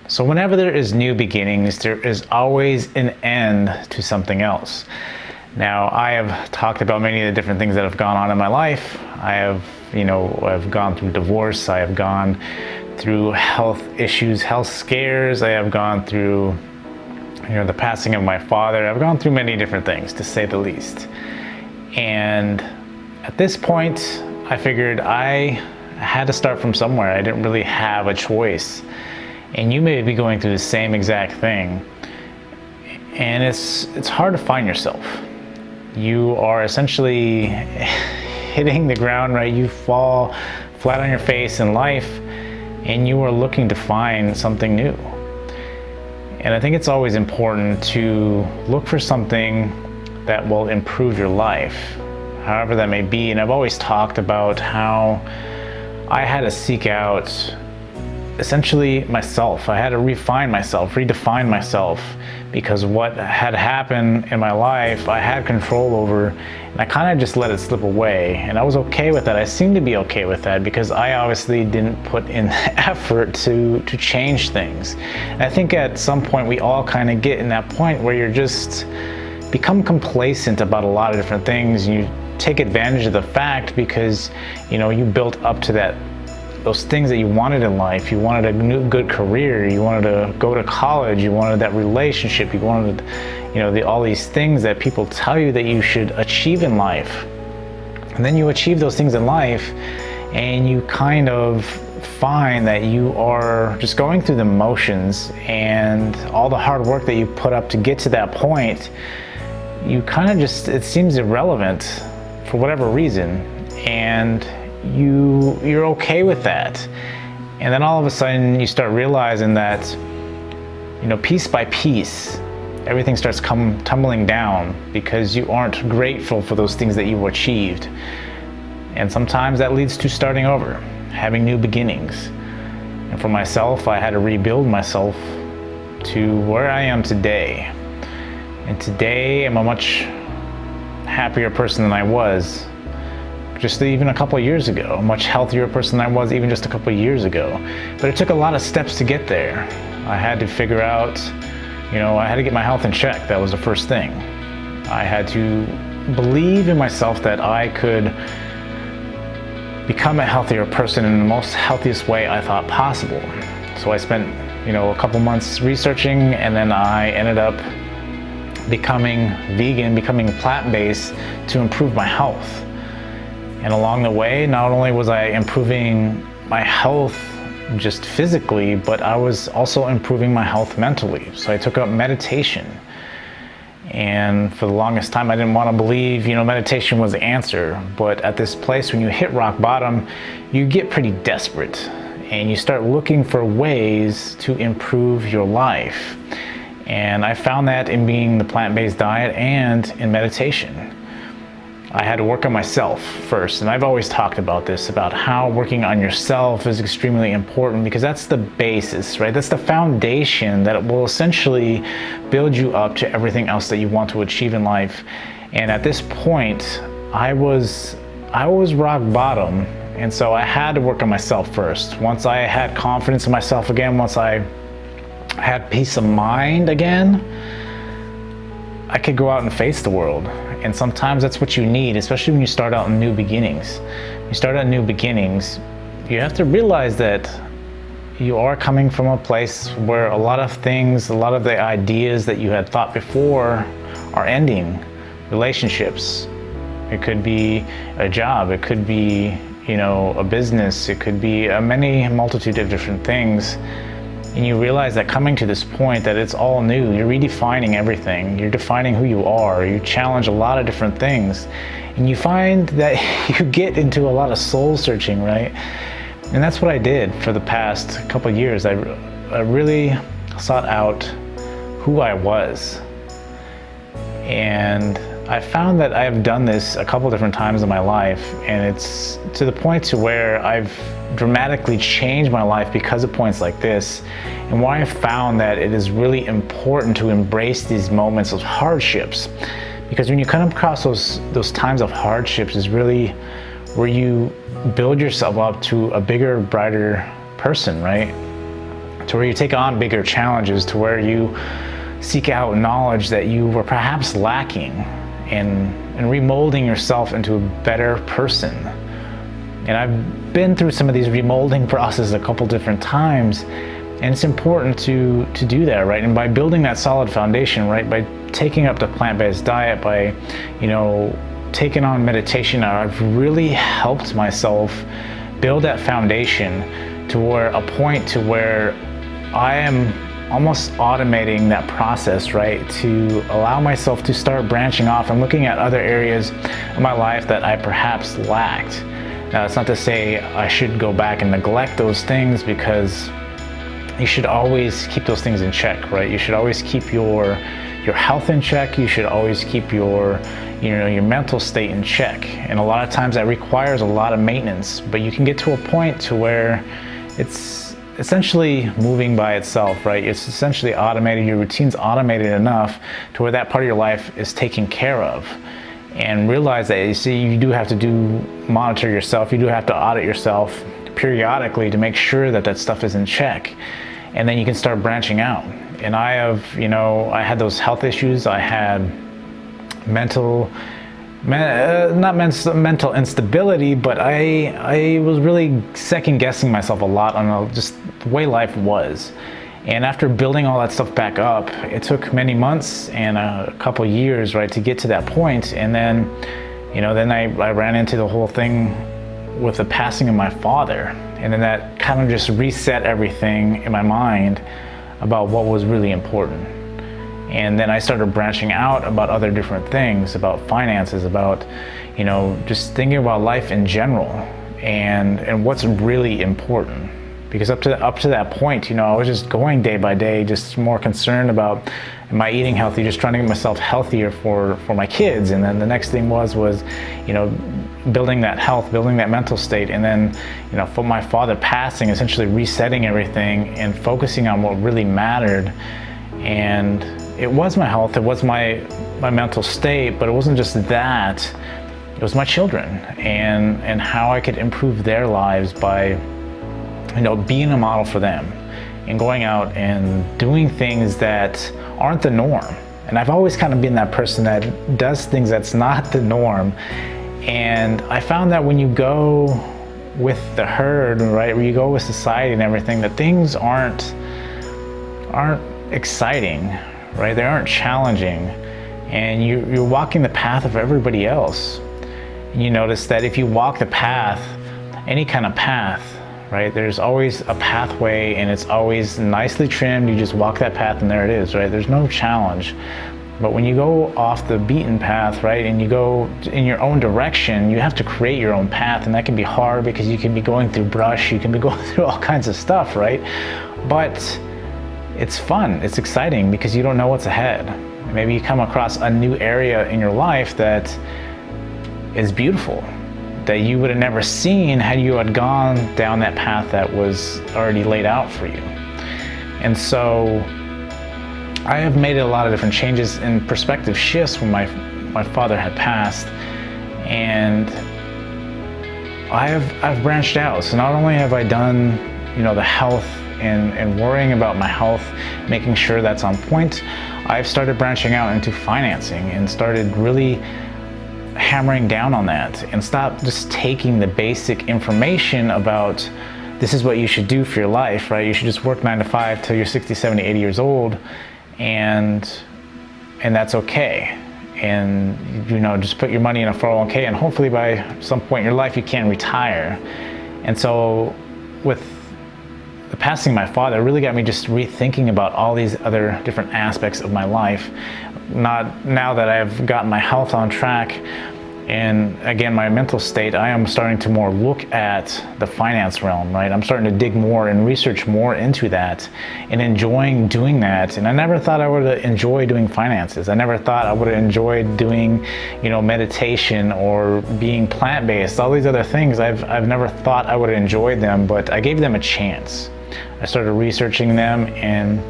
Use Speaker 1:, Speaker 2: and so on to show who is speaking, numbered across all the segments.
Speaker 1: So whenever there is new beginnings, there is always an end to something else. Now, I have talked about many of the different things that have gone on in my life. I've gone through divorce. I have gone through health issues, health scares. I have gone through, the passing of my father. I've gone through many different things, to say the least. And at this point, I figured I had to start from somewhere. I didn't really have a choice. And you may be going through the same exact thing. And it's hard to find yourself. You are essentially hitting the ground, right? You fall flat on your face in life, and you are looking to find something new. And I think it's always important to look for something that will improve your life, however that may be. And I've always talked about how I had to seek out essentially myself. I had to refine myself, redefine myself, because what had happened in my life I had control over, and I kind of just let it slip away. And I was okay with that. I seemed to be okay with that because I obviously didn't put in the effort to change things. And I think at some point we all kind of get in that point where you're just become complacent about a lot of different things. You take advantage of the fact because you built up to those things that you wanted in life. You wanted a new good career, you wanted to go to college, you wanted that relationship, you wanted all these things that people tell you that you should achieve in life. And then you achieve those things in life and you kind of find that you are just going through the motions, and all the hard work that you put up to get to that point, you kind of it seems irrelevant for whatever reason, and you're okay with that. And then all of a sudden you start realizing that piece by piece everything starts tumbling down because you aren't grateful for those things that you achieved. And sometimes that leads to starting over, having new beginnings. And for myself, I had to rebuild myself to where I am today. And today I'm a much happier person than I was just even a couple of years ago, a much healthier person than I was even just a couple of years ago. But it took a lot of steps to get there. I had to figure out, I had to get my health in check. That was the first thing. I had to believe in myself that I could become a healthier person in the most healthiest way I thought possible. So I spent, a couple months researching, and then I ended up becoming vegan, becoming plant-based to improve my health. And along the way, not only was I improving my health just physically, but I was also improving my health mentally. So I took up meditation. And for the longest time, I didn't want to believe, meditation was the answer. But at this place, when you hit rock bottom, you get pretty desperate. And you start looking for ways to improve your life. And I found that in being the plant-based diet and in meditation. I had to work on myself first, and I've always talked about this, about how working on yourself is extremely important, because that's the basis, right? That's the foundation that will essentially build you up to everything else that you want to achieve in life. And at this point, I was rock bottom, and so I had to work on myself first. Once I had confidence in myself again, once I had peace of mind again, I could go out and face the world. And sometimes that's what you need, especially when you start out in new beginnings. You start out in new beginnings, you have to realize that you are coming from a place where a lot of things, a lot of the ideas that you had thought before are ending. Relationships, it could be a job, it could be, a business, it could be a multitude of different things. And you realize that coming to this point that it's all new, you're redefining everything, you're defining who you are, you challenge a lot of different things, and you find that you get into a lot of soul searching, right? And that's what I did for the past couple of years. I really sought out who I was. And I found that I've done this a couple different times in my life, and it's to the point to where I've dramatically changed my life because of points like this, and why I found that it is really important to embrace these moments of hardships. Because when you come across those times of hardships is really where you build yourself up to a bigger, brighter person, right? to where you take on bigger challenges, to where you seek out knowledge that you were perhaps lacking, and remolding yourself into a better person. And I've been through some of these remolding processes a couple different times, and it's important to do that, right? And by building that solid foundation, right, by taking up the plant-based diet, by, taking on meditation, I've really helped myself build that foundation to where a point to where I am almost automating that process, right, to allow myself to start branching off and looking at other areas of my life that I perhaps lacked. Now, it's not to say I should go back and neglect those things, because you should always keep those things in check, right? You should always keep your health in check. You should always keep your mental state in check. And a lot of times that requires a lot of maintenance, but you can get to a point to where it's essentially moving by itself, right? It's essentially automated. Your routine's automated enough to where that part of your life is taken care of. And realize that, you do have to monitor yourself. You do have to audit yourself periodically to make sure that that stuff is in check. And then you can start branching out. And I had those health issues. I had mental instability, but I was really second guessing myself a lot on just the way life was. And after building all that stuff back up, it took many months and a couple years, right, to get to that point. And then, then I ran into the whole thing with the passing of my father. And then that kind of just reset everything in my mind about what was really important. And then I started branching out about other different things, about finances, about, just thinking about life in general and what's really important. Because up to that point, I was just going day by day, just more concerned about, am I eating healthy, just trying to get myself healthier for my kids. And then the next thing was building that health, building that mental state. And then, for my father passing, essentially resetting everything and focusing on what really mattered. And it was my health, it was my mental state, but it wasn't just that, it was my children and how I could improve their lives by, being a model for them and going out and doing things that aren't the norm. And I've always kind of been that person that does things that's not the norm. And I found that when you go with the herd, right, where you go with society and everything, that things aren't exciting, right? They aren't challenging, and you're walking the path of everybody else. And you notice that if you walk the path, any kind of path, right, there's always a pathway and it's always nicely trimmed. You just walk that path and there it is, right? There's no challenge. But when you go off the beaten path, right, and you go in your own direction, you have to create your own path, and that can be hard because you can be going through brush, you can be going through all kinds of stuff, right? But it's fun, it's exciting because you don't know what's ahead. Maybe you come across a new area in your life that is beautiful, that you would have never seen had you had gone down that path that was already laid out for you. And so I have made a lot of different changes and perspective shifts when my father had passed, and I've branched out. So not only have I done the health and worrying about my health, making sure that's on point, I've started branching out into financing and started really hammering down on that, and stop just taking the basic information about this is what you should do for your life, right? You should just work 9 to 5 till you're 60, 70, 80 years old, and that's okay. And just put your money in a 401k, and hopefully by some point in your life you can retire. And so with the passing of my father, it really got me just rethinking about all these other different aspects of my life. Not now that I've gotten my health on track and again my mental state, I am starting to more look at the finance realm, right? I'm starting to dig more and research more into that and enjoying doing that. And I never thought I would enjoy doing finances. I never thought I would enjoy doing, meditation or being plant-based. All these other things, I've never thought I would enjoy them, but I gave them a chance. I started researching them and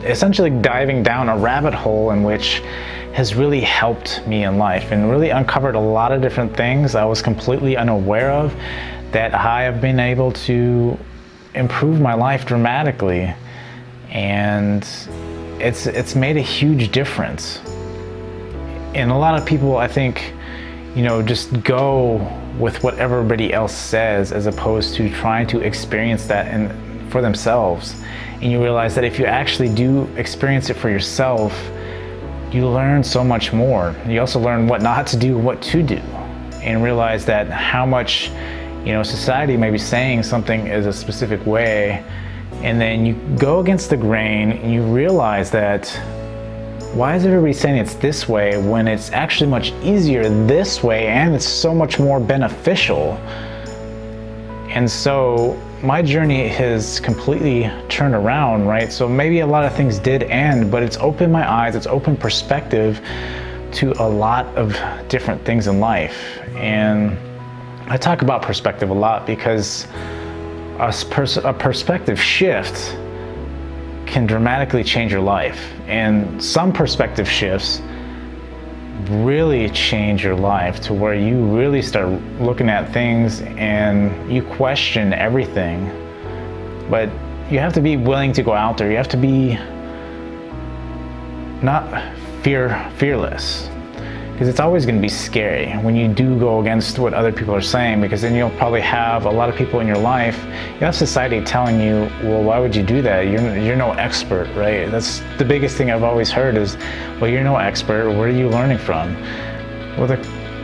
Speaker 1: essentially diving down a rabbit hole in which has really helped me in life and really uncovered a lot of different things I was completely unaware of that I have been able to improved my life dramatically, and it's made a huge difference. And a lot of people, I think, just go with what everybody else says as opposed to trying to experience that for themselves. And you realize that if you actually do experience it for yourself, you learn so much more. You also learn what not to do, what to do, and realize that how much society may be saying something is a specific way, and then you go against the grain and you realize that why is everybody saying it's this way when it's actually much easier this way, and it's so much more beneficial. And so my journey has completely turned around, right? So maybe a lot of things did end, but it's opened my eyes, it's opened perspective to a lot of different things in life. And I talk about perspective a lot because a perspective shift can dramatically change your life. And some perspective shifts really change your life to where you really start looking at things and you question everything. But you have to be willing to go out there. You have to be not fearless, because it's always going to be scary when you do go against what other people are saying, because then you'll probably have a lot of people in your life. You have society telling you, well, why would you do that? You're no expert, right? That's the biggest thing I've always heard is, well, you're no expert. Where are you learning from? Well, the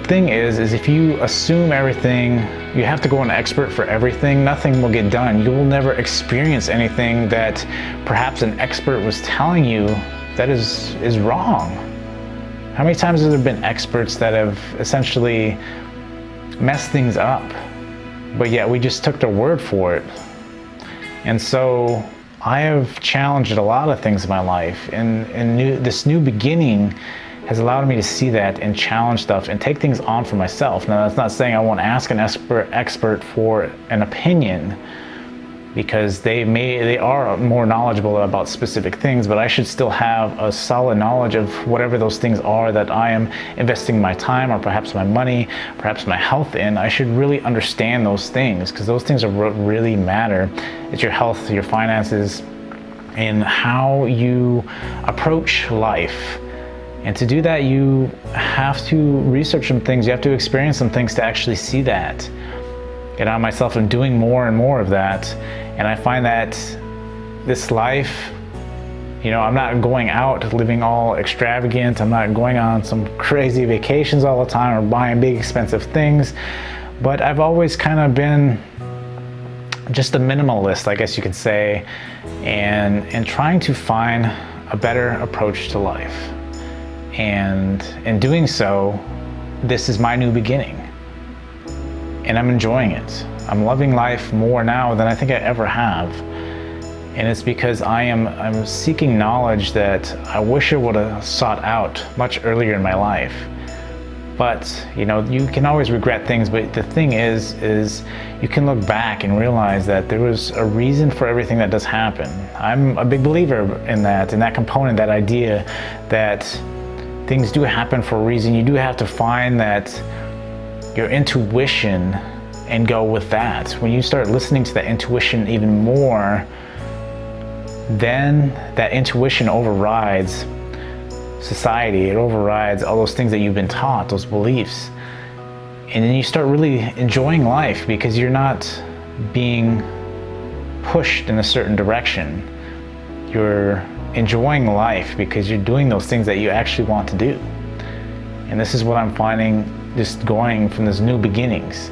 Speaker 1: thing is if you assume everything, you have to go an expert for everything, nothing will get done. You will never experience anything that perhaps an expert was telling you that is wrong. How many times have there been experts that have essentially messed things up, but yet we just took their word for it? And so I have challenged a lot of things in my life, and this new beginning has allowed me to see that and challenge stuff and take things on for myself. Now, that's not saying I won't ask an expert for an opinion, because they are more knowledgeable about specific things, but I should still have a solid knowledge of whatever those things are that I am investing my time or perhaps my money, perhaps my health in. I should really understand those things, because those things are what really matter. It's your health, your finances, and how you approach life. And to do that, you have to research some things, you have to experience some things to actually see that. And I myself am doing more and more of that, and I find that this life, I'm not going out living all extravagant, I'm not going on some crazy vacations all the time or buying big expensive things, but I've always kind of been just a minimalist, I guess you could say, and trying to find a better approach to life. And in doing so, this is my new beginning. And I'm enjoying it. I'm loving life more now than I think I ever have. And it's because I'm seeking knowledge that I wish I would have sought out much earlier in my life. But, you can always regret things, but the thing is you can look back and realize that there was a reason for everything that does happen. I'm a big believer in that component, that idea that things do happen for a reason. You do have to find that your intuition and go with that. When you start listening to that intuition even more, then that intuition overrides society. It overrides all those things that you've been taught, those beliefs. And then you start really enjoying life, because you're not being pushed in a certain direction. You're enjoying life because you're doing those things that you actually want to do. And this is what I'm finding, just going from this new beginnings.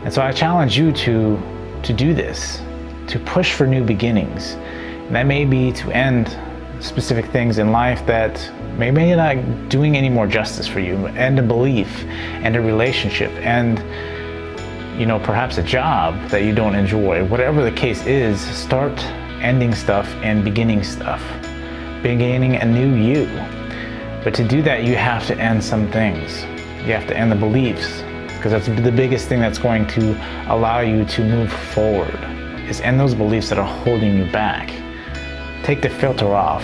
Speaker 1: And so I challenge you to do this, to push for new beginnings. And that may be to end specific things in life that maybe you're not doing any more justice for you, and a belief, and a relationship, and perhaps a job that you don't enjoy. Whatever the case is, start ending stuff and beginning stuff, beginning a new you. But to do that, you have to end some things. You have to end the beliefs, because that's the biggest thing that's going to allow you to move forward, is end those beliefs that are holding you back. Take the filter off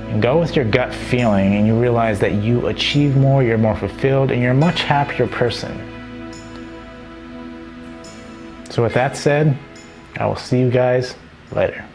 Speaker 1: and go with your gut feeling, and you realize that you achieve more, you're more fulfilled, and you're a much happier person. So with that said, I will see you guys later.